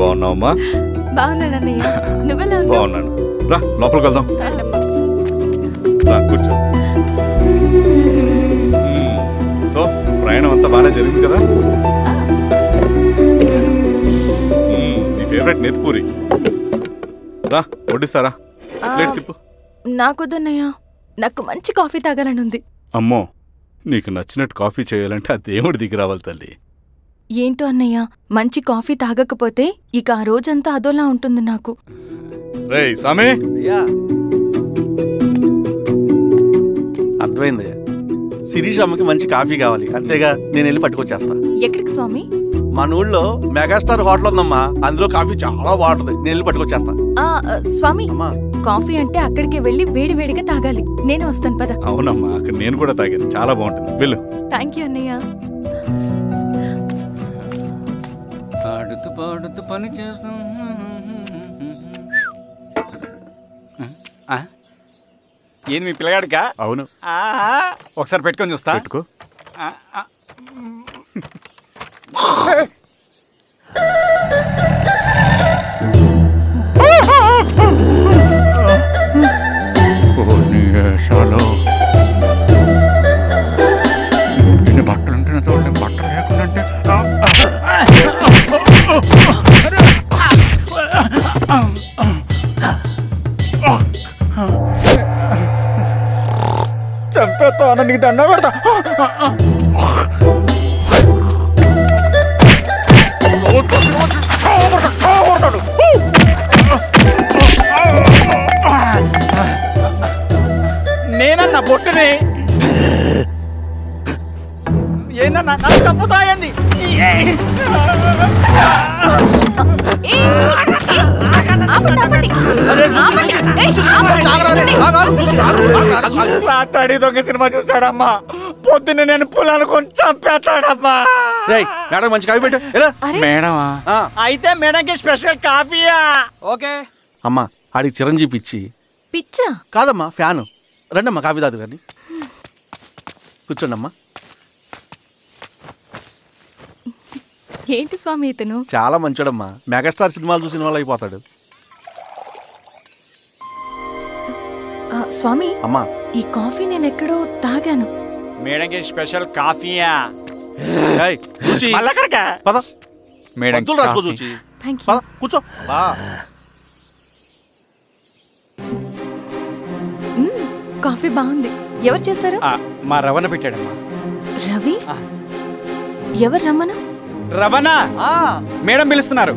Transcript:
బాగున్నావమ్మా? బాగున్నానన్నయ్య. నువ్వెలా ఉన్నావు? బాగున్నాను. రా లోపలికి వెళ్దాం. రా కూర్చో. సో ప్రయాణం అంతా బాగానే జరిగింది కదా? నీ ఫేవరెట్ నెత్తిపూరి. రా వడ్డిస్తారా? ప్లేట్ తిప్పు. నాకొద్దన్నయ్య, నాకు మంచి కాఫీ తాగాలని ఉంది. అమ్మో, నీకు నచ్చినట్టు కాఫీ చేయాలంటే ఆ దేవుడి దిగి రావాలి తల్లి. ఏంటో అన్నయ్య, మంచి కాఫీ తాగకపోతే ఇక ఆ రోజంతా అదోలా ఉంటుంది నాకు. రేయ్ సామే, అర్థమైంది. శిరీష్ అమ్మకి మంచి కాఫీ కావాలి, అంతేగా నేను వెళ్ళి పట్టుకొచ్చేస్తా. ఎక్కడికి స్వామి? మన ఊళ్ళో మెగాస్టార్ హోటల్ ఉందమ్మా, అందులో కాఫీ చాలా బాగుంటుంది, నేను వెళ్ళి పట్టుకొచ్చేస్తా. స్వామి, కాఫీ అంటే అక్కడికి వెళ్ళి వేడి వేడిగా తాగాలి. నేను వస్తాను పద. అవునమ్మా, అక్కడ నేను కూడా తాగాను, చాలా బాగుంటుంది. వెళ్ళు. థ్యాంక్ యూ అన్నయ్య. ఆడుతూ పాడుతూ పని చేస్తాం. ఏంది మీ పిల్లగాడికా? అవును. ఒకసారి పెట్టుకొని చూస్తా. పెట్టుకో. ఇన్ని బట్టలు ఉంటే చూడండి, బట్టలు లేకుండా చంపేస్తా. నీకు దండ పెడతా. నేనన్నా బొట్టుని ఏందన్నా నన్ను చంపుతాయంది. రాత్రి దొంగ సినిమా చూసాడమ్మా, పొద్దున్న నేను పొలాన్ని కొంచెం చంపేస్తాడమ్మా. మేడం మంచి కాఫీ పెట్టు. మేడమా? అయితే మేడంకి స్పెషల్ కాఫీయా? ఓకే అమ్మా. ఆడికి చిరంజీవి పిచ్చి. పిచ్చా? కాదమ్మా, ఫ్యాను. రండమ్మా కాఫీ తాదు కానీ. కూర్చోండి అమ్మా. ఏంటి స్వామి ఇతను? చాలా మంచోడమ్మా, మెగాస్టార్ సినిమాలు చూసిన వాళ్ళు అయిపోతాడు. స్వామి అమ్మా, ఈ కాఫీ నేను ఎక్కడో తాగాను. మేడంకి స్పెషల్ కాఫీయా? పద మేడం రాసుకో చూచి. కూర్చో. కాఫీ బాగుంది. ఎవరు చేశారు? మా రవణ పెట్టాడమ్మా. రవి? ఎవరు రమ్మను? రవణ మేడం పిలుస్తున్నారు.